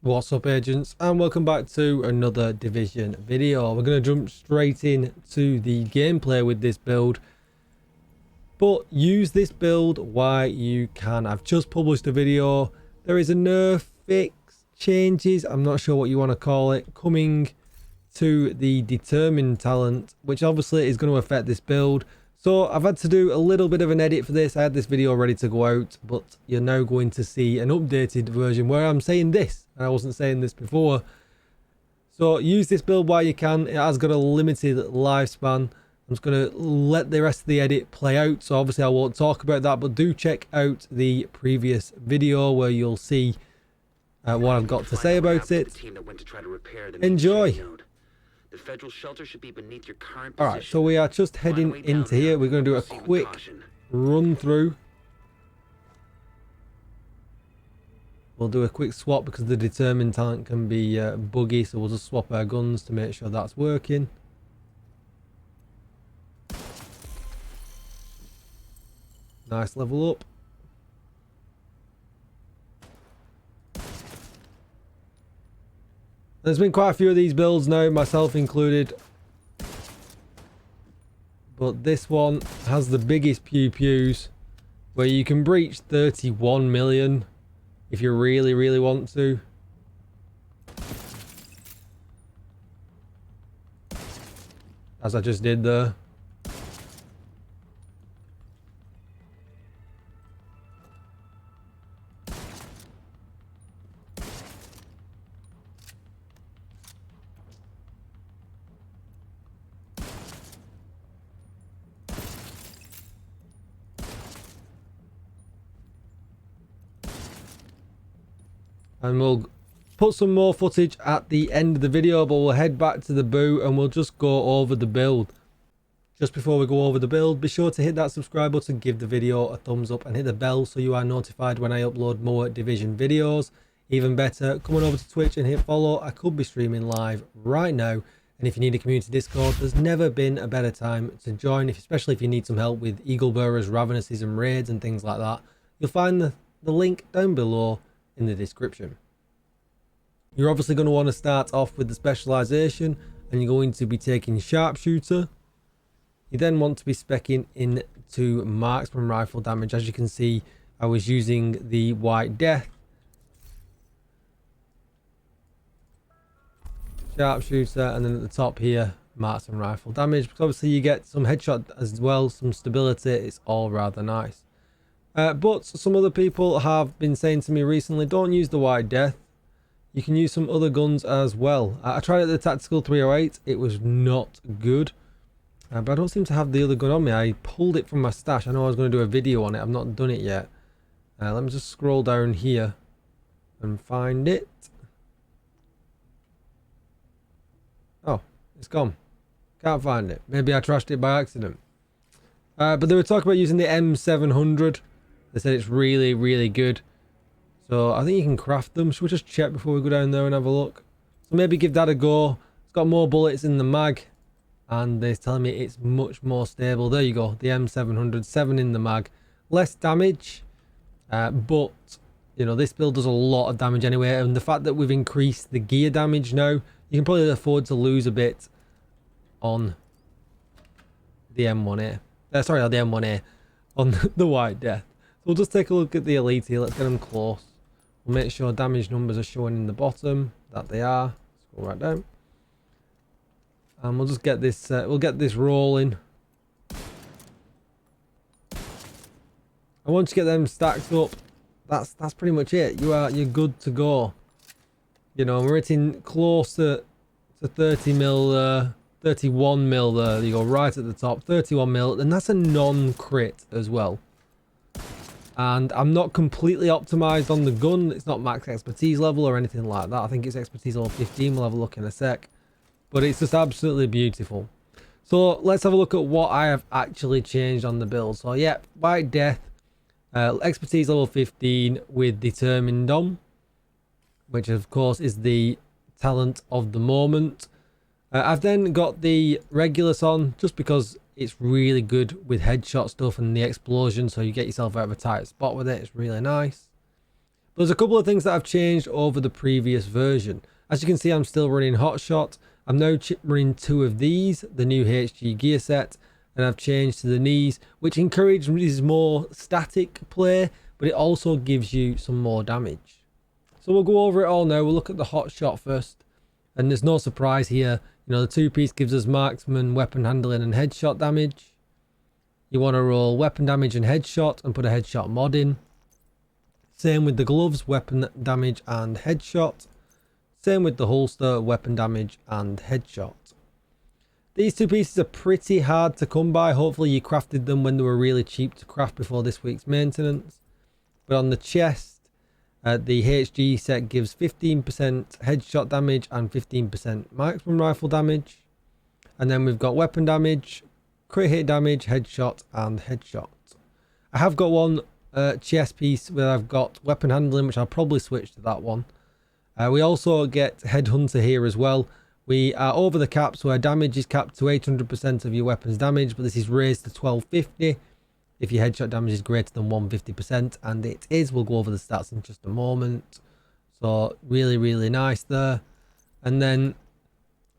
What's up, agents, and welcome back to another Division video. We're going to jump straight into the gameplay with this build, but use this build while you can. I've just published a video. There is a nerf, fix, changes, I'm not sure what you want to call it, coming to the determined talent, which obviously is going to affect this build. So I've had to do a little bit of an edit for this. I had this video ready to go out, but you're now going to see an updated version where I'm saying this, and I wasn't saying this before. So use this build while you can. It has got a limited lifespan. I'm just going to let the rest of the edit play out, so obviously I won't talk about that, but do check out the previous video where you'll see what I've got to say about it. Enjoy. The federal shelter should be beneath your current position. Alright, so we are just heading into here. We're going to do a quick run through. We'll do a quick swap because the determined talent can be buggy, so we'll just swap our guns to make sure that's working. Nice level up. There's been quite a few of these builds now, myself included. But this one has the biggest pew-pews, where you can breach 31 million if you really, really want to. As I just did there. And we'll put some more footage at the end of the video, but we'll head back to the booth and we'll just go over the build. Just before we go over the build, be sure to hit that subscribe button, give the video a thumbs up and hit the bell so you are notified when I upload more Division videos. Even better, come on over to Twitch and hit follow. I could be streaming live right now. And if you need a community Discord, there's never been a better time to join, especially if you need some help with Eagle Bearers, Ravenuses and raids and things like that. You'll find the link down below in the description. You're obviously going to want to start off with the specialization, and you're going to be taking sharpshooter. You then want to be speccing into marksman rifle damage. As you can see, I was using the White Death, sharpshooter, and then at the top here, marksman rifle damage, because obviously you get some headshot as well, some stability. It's all rather nice. But some other people have been saying to me recently, don't use the White Death. You can use some other guns as well. I tried it at the Tactical 308. It was not good. But I don't seem to have the other gun on me. I pulled it from my stash. I know I was going to do a video on it. I've not done it yet. Let me just scroll down here and find it. Oh, it's gone. Can't find it. Maybe I trashed it by accident. But they were talking about using the M700. They said it's really, really good. So I think you can craft them. Should we just check before we go down there and have a look? So maybe give that a go. It's got more bullets in the mag, and they're telling me it's much more stable. There you go, the M700, 7 in the mag. Less damage, but you know, this build does a lot of damage anyway, and the fact that we've increased the gear damage now, you can probably afford to lose a bit on the M1A. Sorry, on the M1A, on the White Death. So we'll just take a look at the elite here. Let's get them close. We'll make sure damage numbers are showing in the bottom. That they are. Let's go right down. And we'll just get this, we'll get this rolling. And once you get them stacked up, that's pretty much it. You're good to go. You know, we're hitting close to 30 mil, 31 mil there. You go right at the top, 31 mil, and that's a non-crit as well. And I'm not completely optimized on the gun. It's not max expertise level or anything like that. I think it's expertise level 15. We'll have a look in a sec. But it's just absolutely beautiful. So let's have a look at what I have actually changed on the build. So yeah, White Death, expertise level 15 with determined on, which of course is the talent of the moment. I've then got the Regulus on just because it's really good with headshot stuff and the explosion, so you get yourself out of a tight spot with it. It's really nice. There's a couple of things that have changed over the previous version. As you can see, I'm still running Hotshot. I'm now running 2 of these, the new HG gear set, and I've changed to the knees, which encourages more static play, but it also gives you some more damage. So we'll go over it all now. We'll look at the Hotshot first, and there's no surprise here. You know, the 2-piece gives us marksman, weapon handling, and headshot damage. You want to roll weapon damage and headshot and put a headshot mod in. Same with the gloves, weapon damage and headshot. Same with the holster, weapon damage and headshot. These 2 pieces are pretty hard to come by. Hopefully you crafted them when they were really cheap to craft before this week's maintenance. But on the chest, the HG set gives 15% headshot damage and 15% marksman rifle damage. And then we've got weapon damage, crit hit damage, headshot and headshot. I have got one chest piece where I've got weapon handling, which I'll probably switch to that one. We also get headhunter here as well. We are over the cap, so our damage is capped to 800% of your weapon's damage, but this is raised to 1250 if your headshot damage is greater than 150%, and it is. We'll go over the stats in just a moment. So really, really nice there. And then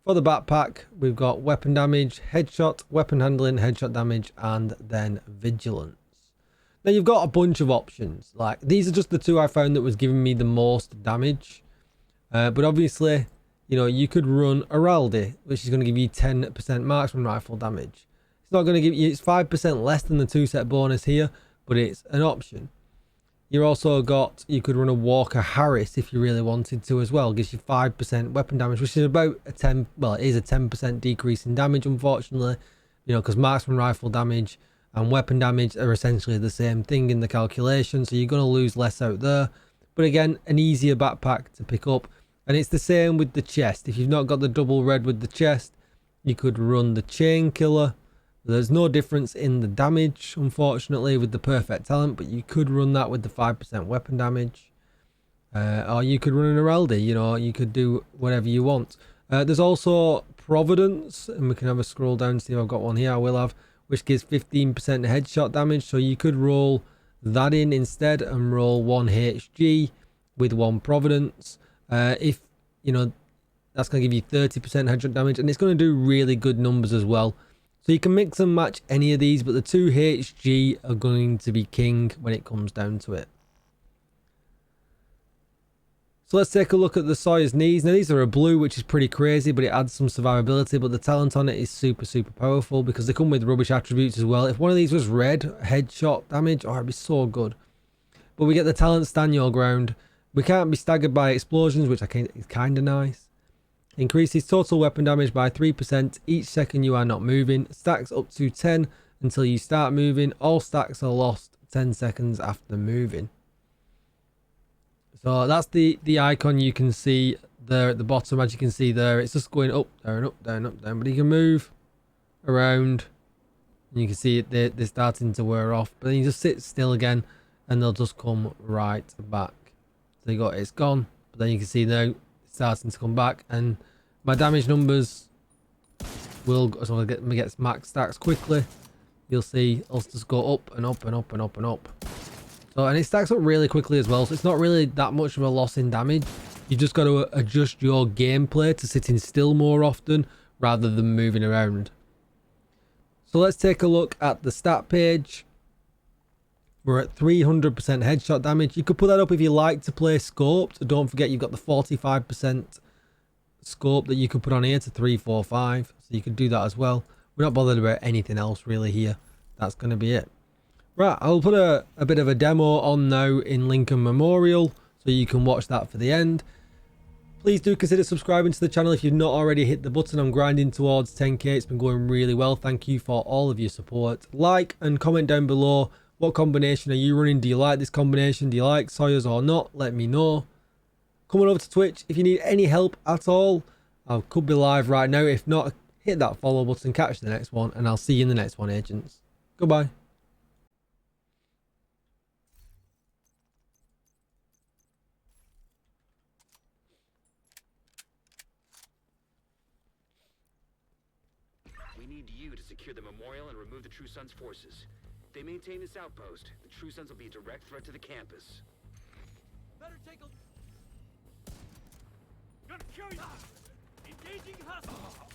for the backpack, we've got weapon damage, headshot, weapon handling, headshot damage, and then vigilance. Now you've got a bunch of options. Like, these are just the 2 I found that was giving me the most damage. But obviously, you know, you could run Araldi, which is going to give you 10% marksman rifle damage. It's not going to give you, it's 5% less than the 2 set bonus here, but it's an option. You also got, you could run a Walker Harris if you really wanted to as well. Gives you 5% weapon damage, which is about a 10, well, it is a 10% decrease in damage, unfortunately. You know, because marksman rifle damage and weapon damage are essentially the same thing in the calculation, so you're going to lose less out there. But again, an easier backpack to pick up. And it's the same with the chest. If you've not got the double red with the chest, you could run the chain killer. There's no difference in the damage, unfortunately, with the perfect talent, but you could run that with the 5% weapon damage. Or you could run an Araldi, you know, you could do whatever you want. There's also Providence, and we can have a scroll down to see if I've got one here. I will have, which gives 15% headshot damage, so you could roll that in instead and roll 1 HG with 1 Providence. If, you know, that's going to give you 30% headshot damage, and it's going to do really good numbers as well. So you can mix and match any of these, but the 2 HG are going to be king when it comes down to it. So let's take a look at the Sawyer's knees. Now these are a blue, which is pretty crazy, but it adds some survivability, but the talent on it is super, super powerful because they come with rubbish attributes as well. If one of these was red, headshot damage, oh, it'd be so good. But we get the talent stand your ground. We can't be staggered by explosions, which is kind of nice. Increases total weapon damage by 3% each second you are not moving. Stacks up to 10 until you start moving. All stacks are lost 10 seconds after moving. So that's the icon you can see there at the bottom. As you can see there, it's just going up, down, up, down, up, down. But you can move around. And you can see it, they're starting to wear off. But then you just sit still again and they'll just come right back. So you got it's gone. But then you can see now it's starting to come back. And my damage numbers will, so I get max stacks quickly. You'll see I'll just go up and up and up and up and up. So, and it stacks up really quickly as well, so it's not really that much of a loss in damage. You just got to adjust your gameplay to sitting still more often rather than moving around. So let's take a look at the stat page. We're at 300% headshot damage. You could put that up if you like to play scoped. Don't forget you've got the 45% scope that you could put on here to 345. So you could do that as well. We're not bothered about anything else really here. That's going to be it. Right, I'll put a bit of a demo on now in Lincoln Memorial so you can watch that for the end. Please do consider subscribing to the channel if you've not already hit the button. I'm grinding towards 10k. It's been going really well. Thank you for all of your support. Like and comment down below. What combination are you running? Do you like this combination? Do you like Sawyer's or not? Let me know. Come on over to Twitch if you need any help at all. I could be live right now. If not, hit that follow button, catch the next one, and I'll see you in the next one, agents. Goodbye. We need you to secure the memorial and remove the True Sons forces. If they maintain this outpost, the True Sons will be a direct threat to the campus. Better take a... Gonna kill you! Engaging hostile!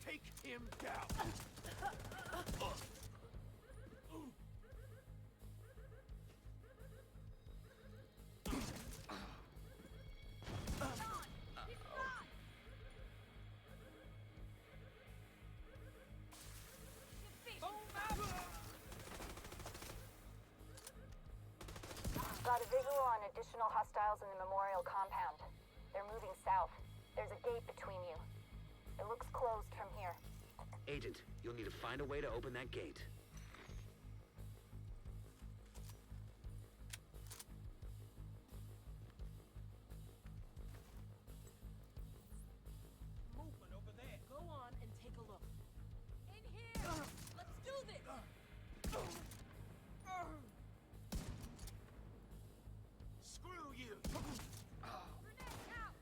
Take him down! Got a visual on additional hostiles in the memorial compound. They're moving south. There's a gate between you. It looks closed from here. Agent, you'll need to find a way to open that gate. Movement over there. Go on and take a look. In here! Let's do this! Screw you! Grenade out!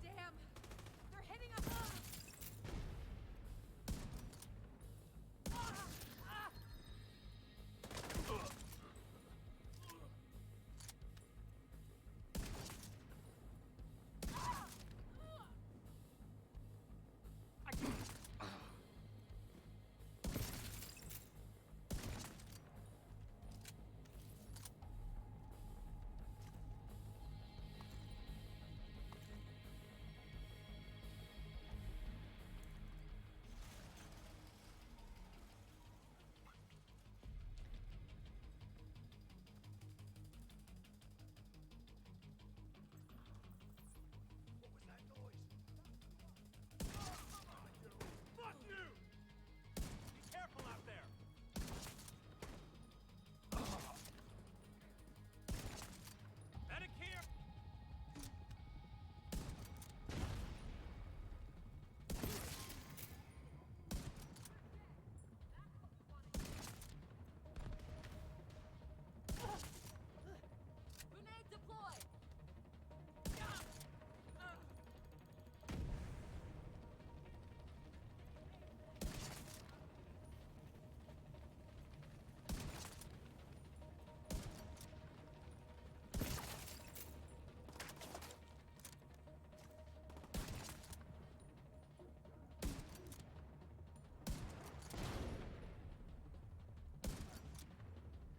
Damn! They're hitting us! What was that noise? Fuck you! Be careful out there! Medic here! Grenade deployed!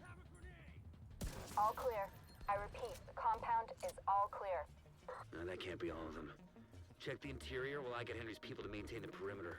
Have a grenade! All clear. I repeat, the compound is all clear. No, that can't be all of them. Check the interior while I get Henry's people to maintain the perimeter.